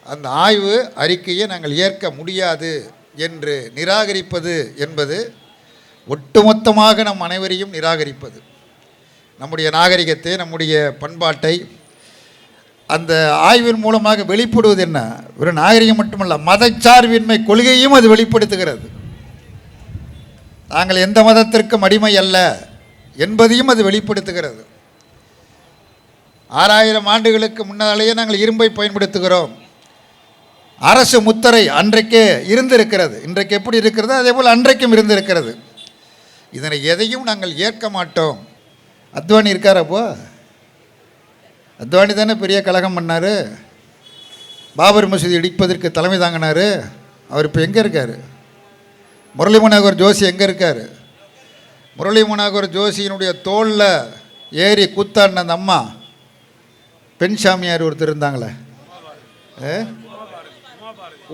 அந்த ஆய்வு அறிக்கையை நாங்கள் ஏற்க முடியாது என்று நிராகரிப்பது என்பது ஒட்டுமொத்தமாக நம் அனைவரையும் நிராகரிப்பது. நம்முடைய நாகரிகத்தை, நம்முடைய பண்பாட்டை அந்த ஆய்வின் மூலமாக வெளிப்படுவது என்ன? ஒரு நாகரிகம் மட்டுமல்ல, மதச்சார்பின்மை கொள்கையும் அது வெளிப்படுத்துகிறது. நாங்கள் எந்த மதத்திற்கும் அடிமை அல்ல என்பதையும் அது வெளிப்படுத்துகிறது. 6000 ஆண்டுகளுக்கு முன்னாலேயே நாங்கள் இரும்பை பயன்படுத்துகிறோம். அரசு முத்திரை அன்றைக்கே இருந்திருக்கிறது. இன்றைக்கு எப்படி இருக்கிறதோ அதே போல் அன்றைக்கும் இருந்திருக்கிறது. இதனை எதையும் நாங்கள் ஏற்க மாட்டோம். அத்வானி இருக்கார். அப்போ அத்வானி தானே பெரிய கலகம் பண்ணார். பாபர் மசூதி இடிப்பதற்கு தலைமை தாங்கினார். அவர் இப்போ எங்கே இருக்கார்? முரளி மனோகர் ஜோஷி எங்கே இருக்கார்? முரளி மனோகர் ஜோஷியினுடைய தோளில் ஏறி கூத்தாடின அந்த அம்மா பெண் சாமியார் ஒருத்தர் இருந்தாங்களே,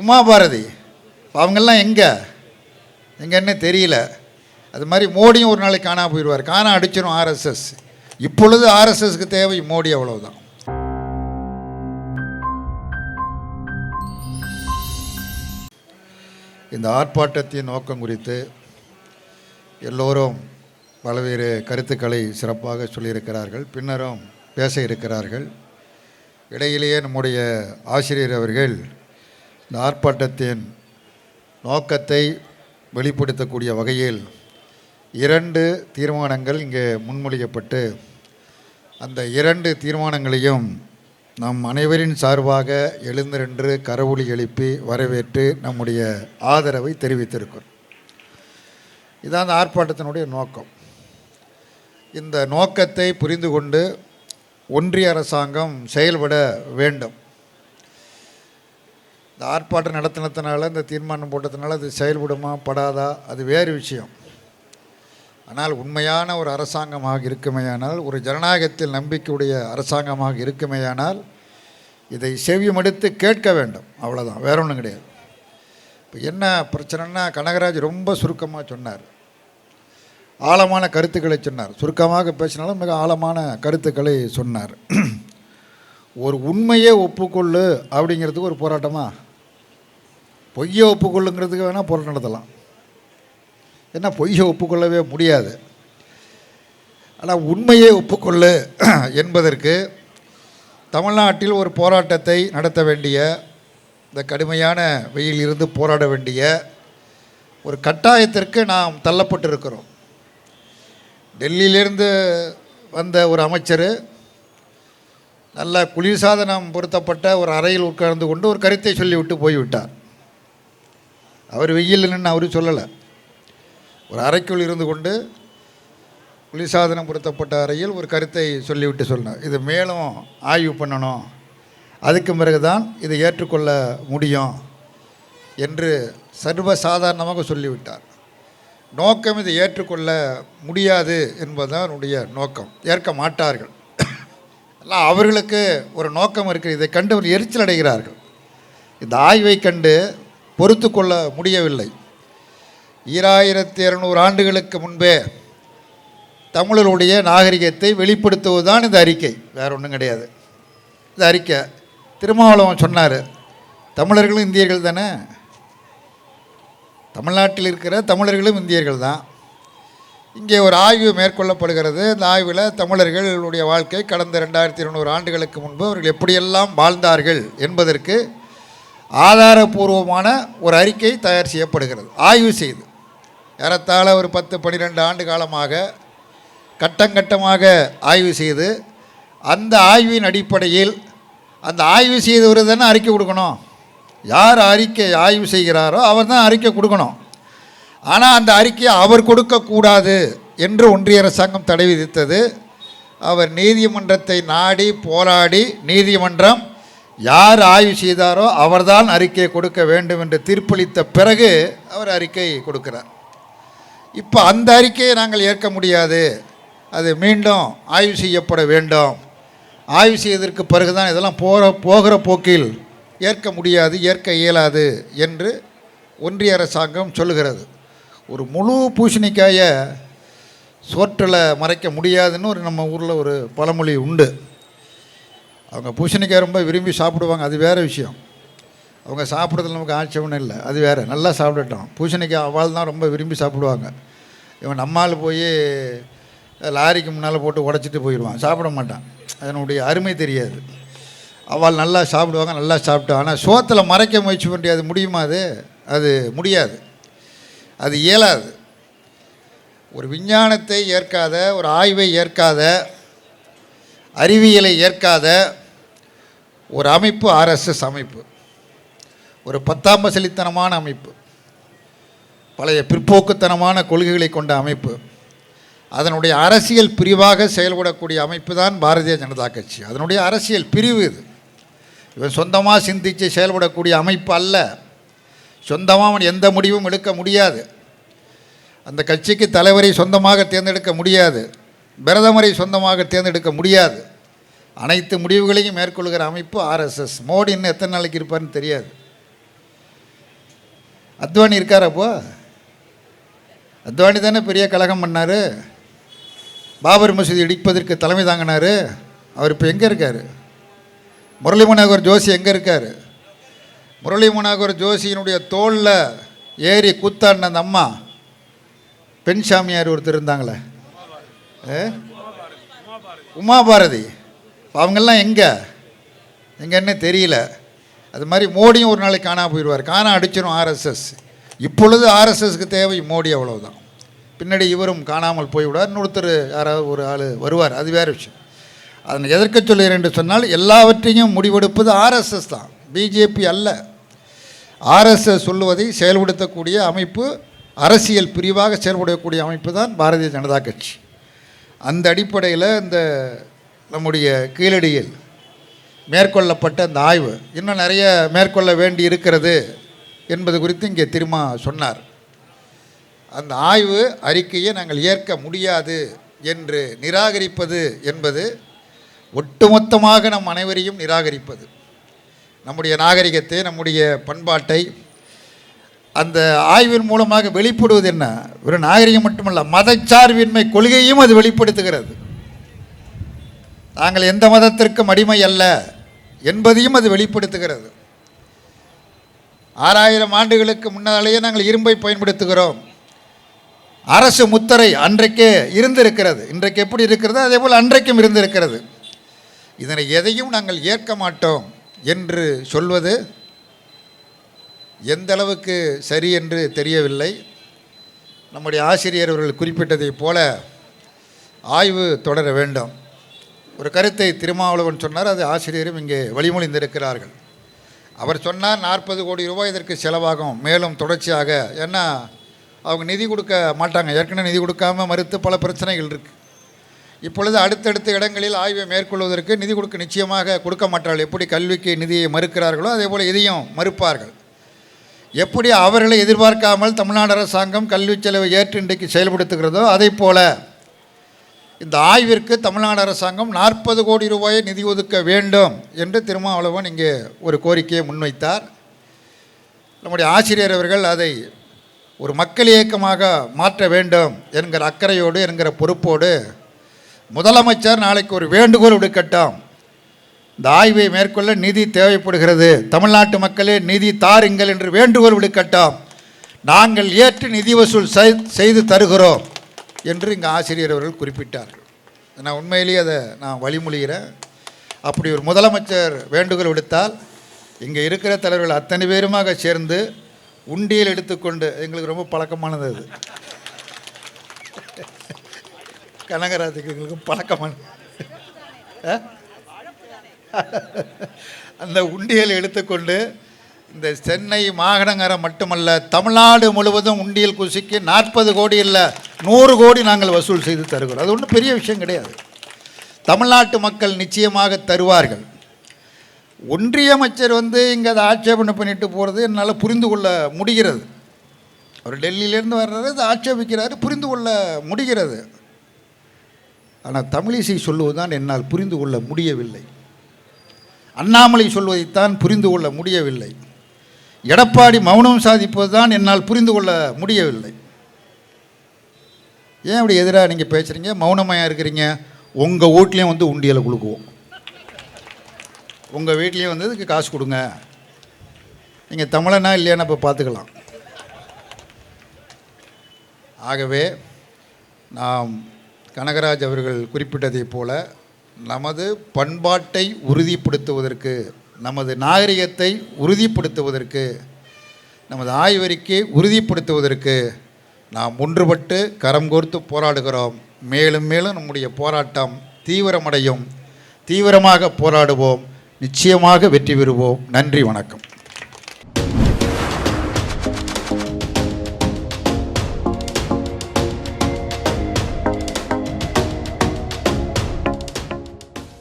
உமாபாரதி, அவங்கெல்லாம் எங்கன்னு தெரியல. அது மாதிரி மோடியும் ஒரு நாளைக்கு காணா போயிடுவார். காணா அடிச்சிடும் ஆர்எஸ்எஸ். இப்பொழுது ஆர்எஸ்எஸ்க்கு தேவை மோடி, அவ்வளவுதான். இந்த ஆர்ப்பாட்டத்தின் நோக்கம் குறித்து எல்லோரும் பல்வேறு கருத்துக்களை சிறப்பாக சொல்லியிருக்கிறார்கள். பின்னரும் பேச இருக்கிறார்கள். இடையிலேயே நம்முடைய ஆசிரியர் அவர்கள் இந்த ஆர்ப்பாட்டத்தின் நோக்கத்தை வெளிப்படுத்தக்கூடிய வகையில் 2 தீர்மானங்கள் இங்கே முன்மொழியப்பட்டு, அந்த 2 தீர்மானங்களையும் நம் அனைவரின் சார்பாக எழுந்திரன்று கரவொலி எழுப்பி வரவேற்று நம்முடைய ஆதரவை தெரிவித்திருக்கிறோம். இதுதான் அந்த ஆர்ப்பாட்டத்தினுடைய நோக்கம். இந்த நோக்கத்தை புரிந்து கொண்டு ஒன்றிய அரசாங்கம் செயல்பட வேண்டும். இந்த ஆர்ப்பாட்டம் நடத்தினதுனால, இந்த தீர்மானம் போட்டதுனால அது செயல்படுமா படாதா அது வேறு விஷயம். ஆனால் உண்மையான ஒரு அரசாங்கமாக இருக்குமேயானால், ஒரு ஜனநாயகத்தில் நம்பிக்கையுடைய அரசாங்கமாக இருக்குமேயானால் இதை செவிமடுத்து கேட்க வேண்டும். அவ்வளோதான், வேற ஒன்றும் கிடையாது. இப்போ என்ன பிரச்சனைன்னா, கனகராஜ் ரொம்ப சுருக்கமாக சொன்னார், ஆழமான கருத்துக்களை சொன்னார். சுருக்கமாக பேசினாலும் மிக ஆழமான கருத்துக்களை சொன்னார். ஒரு உண்மையே ஒப்புக்கொள்ளு அப்படிங்கிறதுக்கு ஒரு போராட்டமா? பொய்யை ஒப்புக்கொள்ளுங்கிறதுக்கு வேணால் போராட்டம் நடத்தலாம். ஏன்னா பொய்யை ஒப்புக்கொள்ளவே முடியாது. ஆனால் உண்மையை ஒப்புக்கொள்ளு என்பதற்கு தமிழ்நாட்டில் ஒரு போராட்டத்தை நடத்த வேண்டிய, இந்த கடுமையான வெயில் இருந்து போராட வேண்டிய ஒரு கட்டாயத்திற்கு நாம் தள்ளப்பட்டிருக்கிறோம். டெல்லியிலிருந்து வந்த ஒரு அமைச்சர் நல்ல குளிர்சாதனம் பொருத்தப்பட்ட ஒரு அறையில் உட்கார்ந்து கொண்டு ஒரு கருத்தை சொல்லிவிட்டு போய்விட்டார். அவர் வெயில் நின்று அவரு சொல்லலை. ஒரு அறைக்குள் இருந்து கொண்டு குளிர்சாதனம் பொருத்தப்பட்ட அறையில் ஒரு கருத்தை சொல்லிவிட்டு சொன்னார். இது மேலும் ஆய்வு பண்ணணும், அதுக்கு பிறகுதான் இதை ஏற்றுக்கொள்ள முடியும் என்று சர்வசாதாரணமாக சொல்லிவிட்டார். நோக்கம் இதை ஏற்றுக்கொள்ள முடியாது என்பதுதான் என்னுடைய நோக்கம். ஏற்க மாட்டார்கள். எல்லாம் அவர்களுக்கு ஒரு நோக்கம் இருக்குது. இதை கண்டு அவர் எரிச்சல் அடைகிறார்கள். இந்த ஆய்வை கண்டு பொறுத்து கொள்ள முடியவில்லை. 2200 ஆண்டுகளுக்கு முன்பே தமிழருடைய நாகரிகத்தை வெளிப்படுத்துவதுதான் இந்த அறிக்கை, வேறு ஒன்றும் கிடையாது. இந்த அறிக்கை திருமாவளவன் சொன்னார், தமிழர்களும் இந்தியர்கள் தானே, தமிழ்நாட்டில் இருக்கிற தமிழர்களும் இந்தியர்கள் தான். இங்கே ஒரு ஆய்வு மேற்கொள்ளப்படுகிறது. இந்த ஆய்வில் தமிழர்களுடைய வாழ்க்கை கடந்த 2200 ஆண்டுகளுக்கு முன்பு அவர்கள் எப்படியெல்லாம் வாழ்ந்தார்கள் என்பதற்கு ஆதாரபூர்வமான ஒரு அறிக்கை தயார் செய்யப்படுகிறது. ஆய்வு செய்து ஏறத்தாழ ஒரு 10-12 ஆண்டு காலமாக கட்டங்கட்டமாக ஆய்வு செய்து, அந்த ஆய்வின் அடிப்படையில் அந்த ஆய்வு செய்தவர் தானே அறிக்கை கொடுக்கணும். யார் அறிக்கை ஆய்வு செய்கிறாரோ அவர் தான் அறிக்கை கொடுக்கணும். ஆனால் அந்த அறிக்கையை அவர் கொடுக்கக்கூடாது என்று ஒன்றிய அரசாங்கம் தடை விதித்தது. அவர் நீதிமன்றத்தை நாடி போராடி, நீதிமன்றம் யார் ஆய்வு செய்தாரோ அவர்தான் அறிக்கையை கொடுக்க வேண்டும் என்று தீர்ப்பளித்த பிறகு அவர் அறிக்கை கொடுக்கிறார். இப்போ அந்த அறிக்கையை நாங்கள் ஏற்க முடியாது, அது மீண்டும் ஆய்வு செய்யப்பட வேண்டும். ஆய்வு செய்வதற்கு பிறகு தான் இதெல்லாம் போகிற போக்கில் ஏற்க முடியாது, ஏற்க இயலாது என்று ஒன்றிய அரசாங்கம் சொல்லுகிறது. ஒரு முழு பூசணிக்காயை சோற்றில் மறைக்க முடியாதுன்னு நம்ம ஊரில் ஒரு பழமொழி உண்டு. அவங்க பூசணிக்காய் ரொம்ப விரும்பி சாப்பிடுவாங்க, அது வேறு விஷயம். அவங்க சாப்பிட்றதுல நமக்கு ஆட்சேபம் இல்லை, அது வேறு, நல்லா சாப்பிடட்டும். பூசணிக்காய் அவள் தான் ரொம்ப விரும்பி சாப்பிடுவாங்க. இவன் நம்மால் போய் லாரிக்கு முன்னால் போட்டு உடச்சிட்டு போயிடுவான், சாப்பிட மாட்டான். அதனுடைய அருமை தெரியாது. அவள் நல்லா சாப்பிடுவாங்க, நல்லா சாப்பிட்டோம். ஆனால் சோத்தில் மறைக்க முயற்சி பண்ணி அது முடியுமா? அது முடியாது, அது இயலாது. ஒரு விஞ்ஞானத்தை ஏற்காத, ஒரு ஆய்வை ஏற்காத, அறிவியலை ஏற்காத ஒரு அமைப்பு ஆர்எஸ்எஸ் அமைப்பு. ஒரு பத்தாம்பசலித்தனமான அமைப்பு, பழைய பிற்போக்குத்தனமான கொள்கைகளை கொண்ட அமைப்பு. அதனுடைய அரசியல் பிரிவாக செயல்படக்கூடிய அமைப்பு தான் பாரதிய ஜனதா கட்சி. அதனுடைய அரசியல் பிரிவு இது. இவன் சொந்தமாக சிந்தித்து செயல்படக்கூடிய அமைப்பு அல்ல. சொந்தமாக அவன் எந்த முடிவும் எடுக்க முடியாது. அந்த கட்சிக்கு தலைவரை சொந்தமாக தேர்ந்தெடுக்க முடியாது, பிரதமரை சொந்தமாக தேர்ந்தெடுக்க முடியாது. அனைத்து முடிவுகளையும் மேற்கொள்கிற அமைப்பு ஆர்எஸ்எஸ். மோடி இன்னும் எத்தனை நாளைக்கு இருப்பார்னு தெரியாது. அத்வானி இருக்கார். அப்போ அத்வானி தானே பெரிய கலகம் பண்ணார், பாபர் மசூதி இடிப்பதற்கு தலைமை தாங்கினார். அவர் இப்போ எங்கே இருக்கார்? முரளி மனோகர் ஜோஷி எங்கே இருக்கார்? முரளி மனோகர் ஜோஷியினுடைய தோளில் ஏறி கூத்தாடின அந்த அம்மா பெண் சாமியார் ஒருத்தர் இருந்தாங்களே, உமா பாரதி, அவங்கெல்லாம் எங்கன்னு தெரியல. அது மாதிரி மோடியும் ஒரு நாளைக்கு காணா போயிடுவார், காணா அடிச்சிடும் ஆர்எஸ்எஸ். இப்பொழுது ஆர்எஸ்எஸ்க்கு தேவை மோடி, அவ்வளவுதான். பின்னாடி இவரும் காணாமல் போய்விடுவார், இன்னொருத்தர் யாராவது ஒரு ஆள் வருவார், அது வேறு விஷயம். அதனை எதற்கு சொல்கிறேன் என்று சொன்னால், எல்லாவற்றையும் முடிவெடுப்பது ஆர்எஸ்எஸ் தான், பிஜேபி அல்ல. ஆர்எஸ்எஸ் சொல்லுவதை செயல்படுத்தக்கூடிய அமைப்பு, அரசியல் பிரிவாக செயல்படக்கூடிய அமைப்பு தான் பாரதிய ஜனதா கட்சி. அந்த அடிப்படையில் இந்த நம்முடைய கீழடியில் மேற்கொள்ளப்பட்ட அந்த ஆய்வு இன்னும் நிறைய மேற்கொள்ள வேண்டி இருக்கிறது என்பது குறித்து இங்கே திரும்ப சொன்னார். அந்த ஆய்வு அறிக்கையை நாங்கள் ஏற்க முடியாது என்று நிராகரிப்பது என்பது ஒட்டுமொத்தமாக நம் அனைவரையும் நிராகரிப்பது. நம்முடைய நாகரிகத்தை, நம்முடைய பண்பாட்டை அந்த ஆய்வின் மூலமாக வெளிப்படுவது என்ன? ஒரு நாகரிகம் மட்டுமல்ல, மதச்சார்பின்மை கொள்கையும் அது வெளிப்படுத்துகிறது. நாங்கள் எந்த மதத்திற்கும் அடிமை அல்ல என்பதையும் அது வெளிப்படுத்துகிறது. 6000 ஆண்டுகளுக்கு முன்னாலேயே நாங்கள் இரும்பை பயன்படுத்துகிறோம். அரசு முத்திரை அன்றைக்கே இருந்திருக்கிறது, இன்றைக்கு எப்படி இருக்கிறதோ அதே போல் அன்றைக்கும் இருந்திருக்கிறது. இதனை எதையும் நாங்கள் ஏற்க மாட்டோம் என்று சொல்வது எந்த அளவுக்கு சரி என்று தெரியவில்லை. நம்முடைய ஆசிரியர் அவர்கள் குறிப்பிட்டதைப் போல ஆய்வு தொடர வேண்டும். ஒரு கருத்தை திருமாவளவன் சொன்னார், அது ஆசிரியரும் இங்கே வழிமொழிந்திருக்கிறார்கள். அவர் சொன்னார் 40 கோடி ரூபாய் இதற்கு செலவாகும், மேலும் தொடர்ச்சியாக. ஏன்னா அவங்க நிதி கொடுக்க மாட்டாங்க, ஏற்கனவே நிதி கொடுக்காமல் மறுத்து பல பிரச்சனைகள் இருக்குது. இப்பொழுது அடுத்தடுத்த இடங்களில் ஆய்வை மேற்கொள்வதற்கு நிதி நிச்சயமாக கொடுக்க மாட்டார்கள். எப்படி கல்விக்கு நிதியை மறுக்கிறார்களோ அதே போல் இதையும் மறுப்பார்கள். எப்படி அவர்களை எதிர்பார்க்காமல் தமிழ்நாடு அரசாங்கம் கல்வி செலவை ஏற்று இன்றைக்கு செயல்படுத்துகிறதோ அதே போல் இந்த ஆய்விற்கு தமிழ்நாடு அரசாங்கம் 40 கோடி ரூபாயை நிதி ஒதுக்க வேண்டும் என்று திருமாவளவன் இங்கே ஒரு கோரிக்கையை முன்வைத்தார். நம்முடைய ஆசிரியர் அவர்கள் அதை ஒரு மக்கள் இயக்கமாக மாற்ற வேண்டும் என்கிற அக்கறையோடு, என்கிற பொறுப்போடு முதலமைச்சர் நாளைக்கு ஒரு வேண்டுகோள் விடுக்கட்டும். இந்த ஆய்வை மேற்கொள்ள நிதி தேவைப்படுகிறது, தமிழ்நாட்டு மக்களே நிதி தாருங்கள் என்று வேண்டுகோள் விடுக்கட்டும். நாங்கள் ஏற்று நிதி வசூல் செய்து தருகிறோம் என்று இங்கே ஆசிரியர் அவர்கள் குறிப்பிட்டார்கள். நான் உண்மையிலேயே அதை நான் வழிமொழிகிறேன். அப்படி ஒரு முதலமைச்சர் வேண்டுகோள் விடுத்தால் இங்கே இருக்கிற தலைவர்கள் அத்தனை பேருமாக சேர்ந்து உண்டியல் எடுத்துக்கொண்டு, எங்களுக்கு ரொம்ப பழக்கமானது அது, கனகராஜுக்கு எங்களுக்கும் பழக்கமானது, அந்த உண்டியல் எடுத்துக்கொண்டு இந்த சென்னை மாநகரம் மட்டுமல்ல தமிழ்நாடு முழுவதும் உண்டியல் குசிக்கு 40 கோடி இல்லை 100 கோடி நாங்கள் வசூல் செய்து தருகிறோம். அது ஒன்றும் பெரிய விஷயம் கிடையாது. தமிழ்நாட்டு மக்கள் நிச்சயமாக தருவார்கள். ஒன்றிய அமைச்சர் இங்கே அதை ஆட்சேபனை பண்ணிட்டு போகிறது என்னால் புரிந்து கொள்ள முடிகிறது. அவர் டெல்லியிலேருந்து வர்றாரு, அதை ஆட்சேபிக்கிறாரு, புரிந்து கொள்ள முடிகிறது. ஆனால் தமிழிசை சொல்லுவதுதான் என்னால் புரிந்து கொள்ள முடியவில்லை. அண்ணாமலை சொல்வதைத்தான் புரிந்து கொள்ள முடியவில்லை. எடப்பாடி மௌனம் சாதிப்பது தான் என்னால் புரிந்து கொள்ள முடியவில்லை. ஏன் அப்படி எதிராக நீங்கள் பேசுகிறீங்க, மௌனமாக இருக்கிறீங்க? உங்கள் வீட்லேயும் உண்டியலை கொடுக்குவோம், உங்கள் வீட்லேயும் இதுக்கு காசு கொடுங்க. நீங்கள் தமிழனா இல்லையான்னு இப்போ பார்த்துக்கலாம். ஆகவே நாம் கனகராஜ் அவர்கள் குறிப்பிட்டதைப் போல நமது பண்பாட்டை உறுதிப்படுத்துவதற்கு, நமது நாகரிகத்தை உறுதிப்படுத்துவதற்கு, நமது ஆய்வறிக்கை உறுதிப்படுத்துவதற்கு நாம் ஒன்றுபட்டு கரம் கோர்த்து போராடுகிறோம். மேலும் மேலும் நம்முடைய போராட்டம் தீவிரமடையும். தீவிரமாக போராடுவோம். நிச்சயமாக வெற்றி பெறுவோம். நன்றி, வணக்கம்.